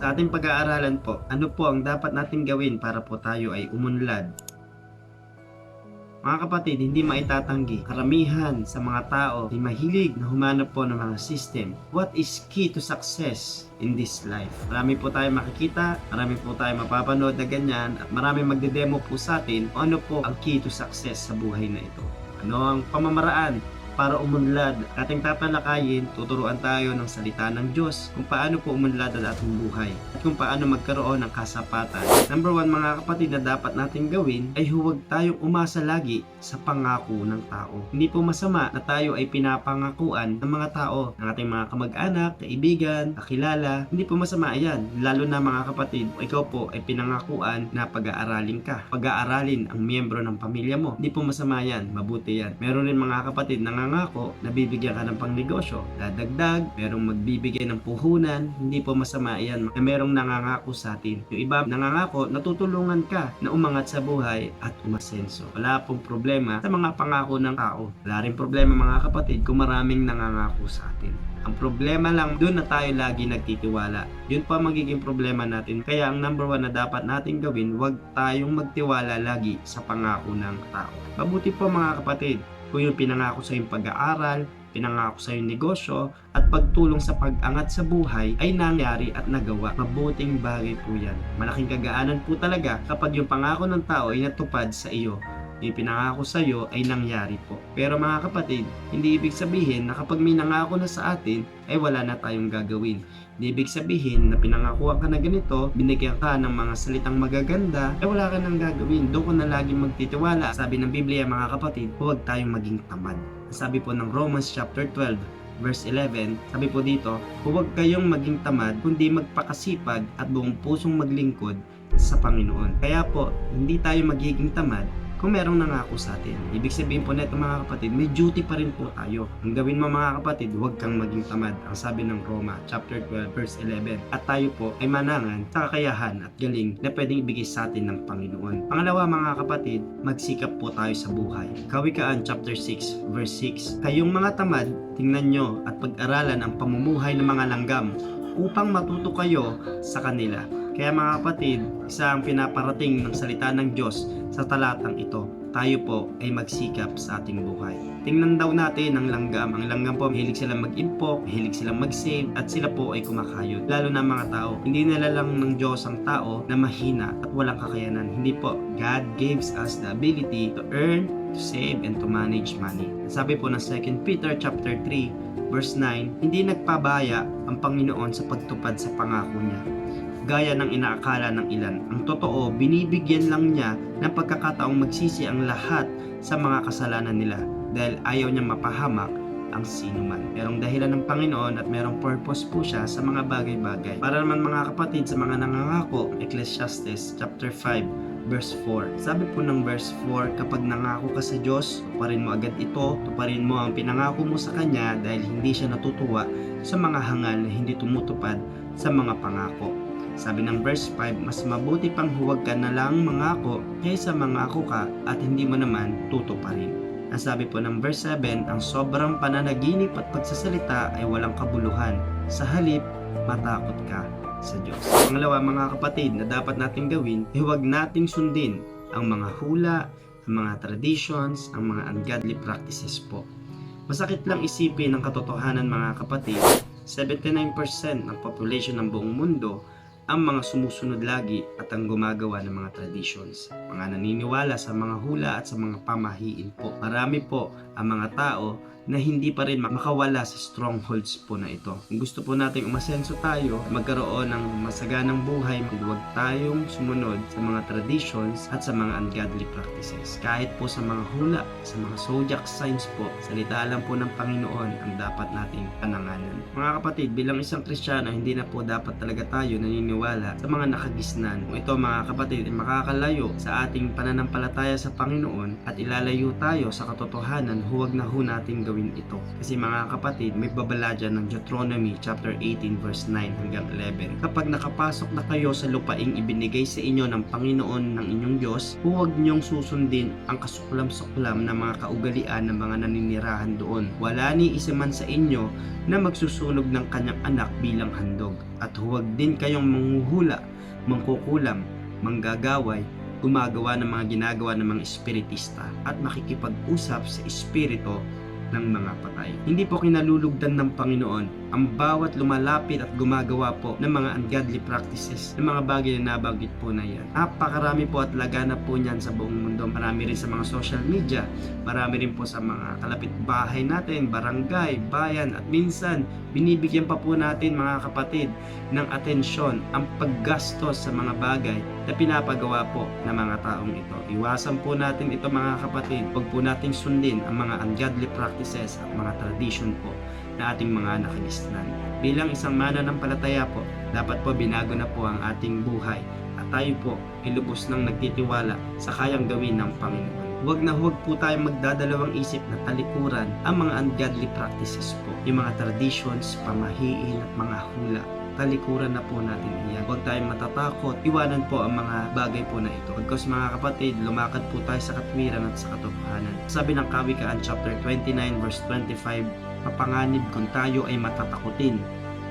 Sa ating pag-aaralan po, ano po ang dapat nating gawin para po tayo ay umunlad? Mga kapatid, hindi maitatanggi, karamihan sa mga tao ay mahilig na humanap po ng mga system. What is key to success in this life? Marami po tayo makikita, marami po tayo mapapanood na ganyan, at marami magde-demo po sa atin kung ano po ang key to success sa buhay na ito. Ano ang pamamaraan para umunlad? Ating tatalakayin, tuturuan tayo ng salita ng Diyos kung paano po umunlad ang ating buhay at kung paano magkaroon ng kasapatan. Number 1, mga kapatid, na dapat natin gawin ay huwag tayong umasa lagi sa pangako ng tao. Hindi po masama na tayo ay pinapangakuan ng mga tao, ng ating mga kamag-anak, kaibigan, kakilala. Hindi po masama yan, lalo na mga kapatid, ikaw po ay pinangakuan na pag-aaralin ka, pag-aaralin ang miyembro ng pamilya mo. Hindi po masama yan, mabuti yan. Meron rin mga kapatid nangangako na bibigyan ka ng pangnegosyo, dadagdag, merong magbibigay ng puhunan. Hindi po masama yan na merong nangangako sa atin. Yung iba nangangako, natutulungan ka na umangat sa buhay at umasenso. Wala pong problema sa mga pangako ng tao. Wala rin problema, mga kapatid, kung maraming nangangako sa atin. Ang problema lang, doon na tayo lagi nagtitiwala. Yun pa magiging problema natin. Kaya ang number 1 na dapat natin gawin, huwag tayong magtiwala lagi sa pangako ng tao. Mabuti po, mga kapatid, kung yung pinangako sa yung pag-aaral, pinangako sa yung negosyo, at pagtulong sa pag-angat sa buhay ay nangyari at nagawa. Mabuting bagay po yan. Malaking kagaanan po talaga kapag yung pangako ng tao ay natupad sa iyo. Yung pinangako sa iyo ay nangyari po. Pero mga kapatid, hindi ibig sabihin na kapag may nangako na sa atin, ay wala na tayong gagawin. Hindi ibig sabihin na pinangakuan ka na ganito, binigyan ka ng mga salitang magaganda, ay wala ka nang gagawin. Doon ko na laging magtitiwala. Sabi ng Biblia, mga kapatid, huwag tayong maging tamad. Sabi po ng Romans chapter 12, verse 11, sabi po dito, huwag kayong maging tamad, kundi magpakasipag at buong pusong maglingkod sa Panginoon. Kaya po, hindi tayo magiging tamad kung merong nangako sa atin. Ibig sabihin po nito, mga kapatid, may duty pa rin po tayo. Ang gawin mo, mga kapatid, huwag kang maging tamad. Ang sabi ng Roma, chapter 12, verse 11. At tayo po ay manangan sa kakayahan at galing na pwedeng ibigay sa atin ng Panginoon. Pangalawa, mga kapatid, magsikap po tayo sa buhay. Kawikaan, chapter 6, verse 6. Kayong mga tamad, tingnan nyo at pag-aralan ang pamumuhay ng mga langgam upang matuto kayo sa kanila. Kaya mga kapatid, isa ang pinaparating ng salita ng Diyos sa talatang ito. Tayo po ay magsikap sa ating buhay. Tingnan daw natin ang langgam. Ang langgam po, mahilig silang mag-impok, mahilig silang mag-save, at sila po ay kumakayod. Lalo na mga tao, hindi nila lang ng Diyos ang tao na mahina at walang kakayanan. Hindi po. God gives us the ability to earn, to save, and to manage money. Sabi po ng 2 Peter chapter 3, verse 9, hindi nagpabaya ang Panginoon sa pagtupad sa pangako niya, gaya ng inaakala ng ilan. Ang totoo, binibigyan lang niya ng pagkakataong magsisi ang lahat sa mga kasalanan nila dahil ayaw niya mapahamak ang sinuman. Merong dahilan ng Panginoon at merong purpose po siya sa mga bagay-bagay. Para naman, mga kapatid, sa mga nangangako, Ecclesiastes chapter 5, verse 4. Sabi po ng verse 4, kapag nangako ka sa Diyos, tuparin mo agad ito, tuparin mo ang pinangako mo sa Kanya dahil hindi siya natutuwa sa mga hangal na hindi tumutupad sa mga pangako. Sabi ng verse 5, mas mabuti pang huwag ka na lang mangako kaysa mangako ka at hindi mo naman tutuparin. Ang sabi po ng verse 7, ang sobrang pananaginip at pagsasalita ay walang kabuluhan. Sa halip, matakot ka sa Diyos. Pangalawa, mga kapatid, na dapat nating gawin, huwag nating sundin ang mga hula, ang mga traditions, ang mga ungodly practices po. Masakit lang isipin ang katotohanan, mga kapatid, 79% ng population ng buong mundo ang mga sumusunod lagi at ang gumagawa ng mga traditions, mga naniniwala sa mga hula at sa mga pamahiin po. Marami po ang mga tao na hindi pa rin makawala sa strongholds po na ito. Kung gusto po nating umasenso tayo, magkaroon ng masaganang buhay, huwag tayong sumunod sa mga traditions at sa mga ungodly practices. Kahit po sa mga hula, sa mga zodiac signs po, salita lang po ng Panginoon ang dapat nating pananganan. Mga kapatid, bilang isang Kristiyano, hindi na po dapat talaga tayo naniniwala sa mga nakagisnan. Kung ito, mga kapatid, ay makakalayo sa ating pananampalataya sa Panginoon at ilalayo tayo sa katotohanan, huwag na ho nating gawin gawin ito. Kasi mga kapatid, may babala dyan ng Deuteronomy chapter 18 verse 9 hanggang 11. Kapag nakapasok na kayo sa lupaing ibinigay sa inyo ng Panginoon ng inyong Diyos, huwag niyong susundin ang kasuklam-suklam na mga kaugalian ng mga naninirahan doon. Wala ni isa man sa inyo na magsusunog ng kanyang anak bilang handog. At huwag din kayong manghuhula, mangkukulam, manggagaway, gumagawa ng mga ginagawa ng mga espiritista at makikipag-usap sa espiritu ng mga patay. Hindi po kinalulugdan ng Panginoon ang bawat lumalapit at gumagawa po ng mga ungodly practices, ng mga bagay na nabanggit po na yan. Napakarami po at lagana po niyan sa buong mundo. Marami rin sa mga social media, marami rin po sa mga kalapit bahay natin, barangay, bayan, at minsan binibigyan pa po natin mga kapatid ng atensyon ang paggastos sa mga bagay na pinapagawa po ng mga taong ito. Iwasan po natin ito mga kapatid. Huwag po nating sundin ang mga ungodly practices at mga tradition po na ating mga nakagisnan. Bilang isang mananampalataya po, dapat po binago na po ang ating buhay at tayo po ay lubos ng nagtitiwala sa kayang gawin ng Panginoon. Huwag po tayong magdadalawang isip na talikuran ang mga ungodly practices po, yung mga traditions, pamahiin at mga hula. Talikuran na po natin iyan. Huwag tayong matatakot. Iwanan po ang mga bagay po na ito. Pagkos mga kapatid, lumakad po tayo sa katwiran at sa katotohanan. Sabi ng Kawikaan chapter 29 verse 25, mapanganib kung tayo ay matatakutin.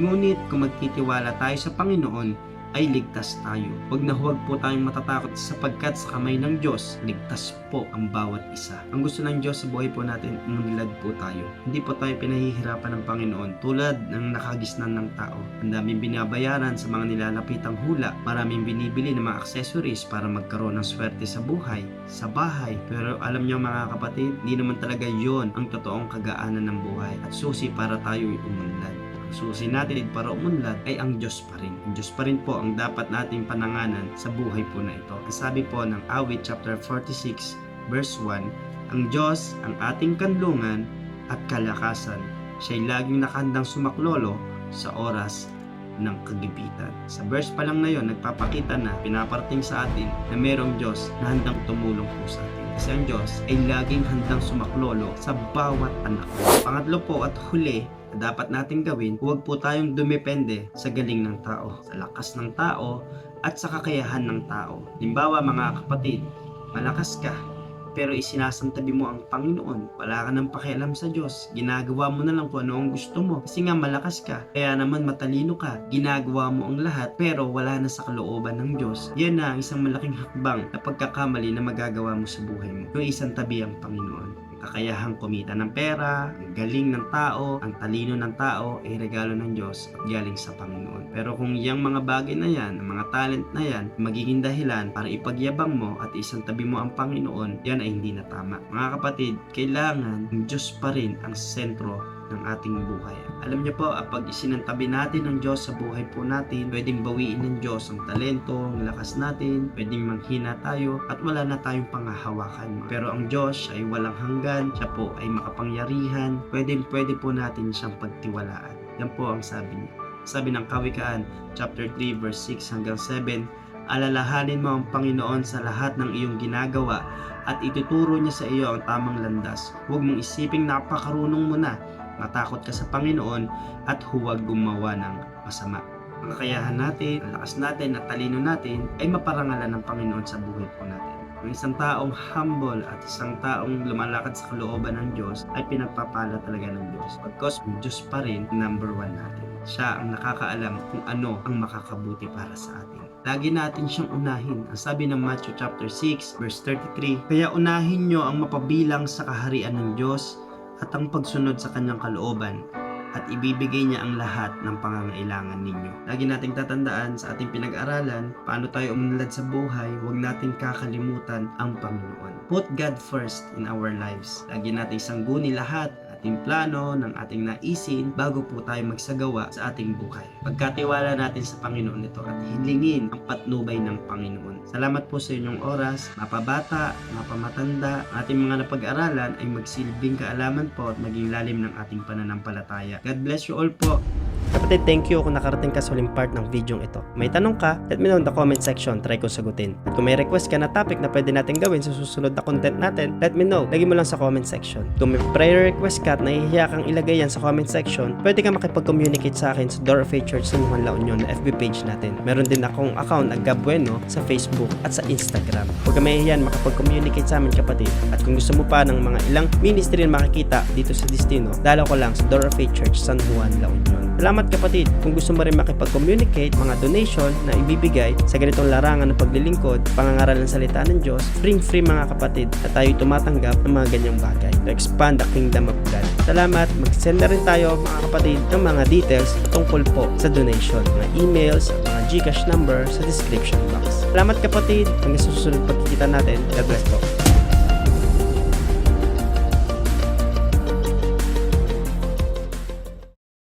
Ngunit kung magtitiwala tayo sa Panginoon, ay ligtas tayo. Huwag na huwag po tayong matatakot sapagkat sa kamay ng Diyos, ligtas po ang bawat isa. Ang gusto ng Diyos sa buhay po natin, umunlad po tayo. Hindi po tayo pinahihirapan ng Panginoon tulad ng nakagisnan ng tao. Ang daming binabayaran sa mga nilalapitang hula, maraming binibili ng mga accessories para magkaroon ng swerte sa buhay, sa bahay. Pero alam niyo mga kapatid, hindi naman talaga yon ang totoong kagaanan ng buhay at susi para tayo umunlad. Susi natin para umunlad ay ang Diyos pa rin. Ang Diyos pa rin po ang dapat nating pananganan sa buhay po na ito. Ang sabi po ng Awit chapter 46 verse 1, ang Diyos ang ating kanlungan at kalakasan. Siya'y laging nakahandang sumaklolo sa oras ng kagipitan. Sa verse pa lang na yon, nagpapakita na pinaparating sa atin na merong Diyos na handang tumulong po sa atin. Kasi ang Diyos ay laging handang sumaklolo sa bawat anak. Pangatlo po at huli, dapat natin gawin, huwag po tayong dumepende sa galing ng tao, sa lakas ng tao, at sa kakayahan ng tao. Halimbawa mga kapatid, malakas ka, pero isinasantabi mo ang Panginoon, wala ka ng pakialam sa Diyos, ginagawa mo na lang kung ano ang gusto mo, kasi nga malakas ka, kaya naman matalino ka, ginagawa mo ang lahat, pero wala na sa kalooban ng Diyos. Yan na ang isang malaking hakbang na pagkakamali na magagawa mo sa buhay mo, yung isantabi ang Panginoon. Kakayahang kumita ng pera, ang galing ng tao, ang talino ng tao ay regalo ng Diyos at galing sa Panginoon. Pero kung yung mga bagay na yan, ang mga talent na yan, magiging dahilan para ipagyabang mo at isantabi mo ang Panginoon, yan ay hindi na tama. Mga kapatid, kailangan ang Diyos pa rin ang sentro ng ating buhay. Alam niyo po, pag isinantabi natin ang Diyos sa buhay po natin, pwedeng bawiin ng Diyos ang talento, ang lakas natin, pwedeng manghina tayo, at wala na tayong panghahawakan. Pero ang Diyos ay walang hanggan, siya po ay makapangyarihan, pwede po natin siyang pagtiwalaan. Yan po ang sabi niya. Sabi ng Kawikaan, chapter 3, verse 6 hanggang 7, alalahanin mo ang Panginoon sa lahat ng iyong ginagawa at ituturo niya sa iyo ang tamang landas. Huwag mong isiping napakarunong mo na, matakot ka sa Panginoon at huwag gumawa ng masama. Ang kakayahan natin, ang lakas natin at talino natin ay maparangalan ng Panginoon sa buhay po natin. Ang isang taong humble at isang taong lumalakad sa kalooban ng Diyos ay pinagpapala talaga ng Diyos. Pagkos ang Diyos pa rin, number one natin. Siya ang nakakaalam kung ano ang makakabuti para sa atin. Lagi natin siyang unahin. Ang sabi ng Matthew chapter 6 verse 33, kaya unahin nyo ang mapabilang sa kaharian ng Diyos at ang pagsunod sa kanyang kalooban at ibibigay niya ang lahat ng pangangailangan ninyo. Lagi nating tatandaan sa ating pinag-aralan, paano tayo umunlad sa buhay, huwag nating kakalimutan ang Panginoon. Put God first in our lives. Lagi nating sangguni lahat ating plano, ng ating naisin bago po tayo magsagawa sa ating buhay. Pagkatiwala natin sa Panginoon ito at hilingin ang patnubay ng Panginoon. Salamat po sa inyong oras, mapabata, mapamatanda, ating mga napag-aralan ay magsilbing kaalaman po at maging lalim ng ating pananampalataya. God bless you all po. Kapatid, thank you kung nakarating ka sa huling part ng video ito. May tanong ka, let me know in the comment section, try ko sagutin. At kung may request ka na topic na pwede natin gawin sa susunod na content natin, let me know, lagay mo lang sa comment section. Kung may prayer request ka at nahihiya kang ilagay yan sa comment section, pwede ka makipag-communicate sa akin sa Door of Faith Church San Juan La Union na FB page natin. Meron din akong account na Gabbueno sa Facebook at sa Instagram. Huwag ka mahihiyan makapag-communicate sa amin kapatid. At kung gusto mo pa ng mga ilang ministry na makikita dito sa Destino, dalaw ko lang sa Door of Faith Church San Juan La Union. Salamat kapatid. Kung gusto mo rin makipag-communicate, mga donation na ibibigay sa ganitong larangan ng paglilingkod, pangangaral ng salita ng Diyos, free mga kapatid na tayo tumatanggap ng mga ganyang bagay to expand the kingdom of God. Salamat. Mag-send na rin tayo mga kapatid ng mga details tungkol po sa donation, mga emails, mga GCash number sa description box. Salamat kapatid. Hanggang sa susunod pagkikita natin. God bless po.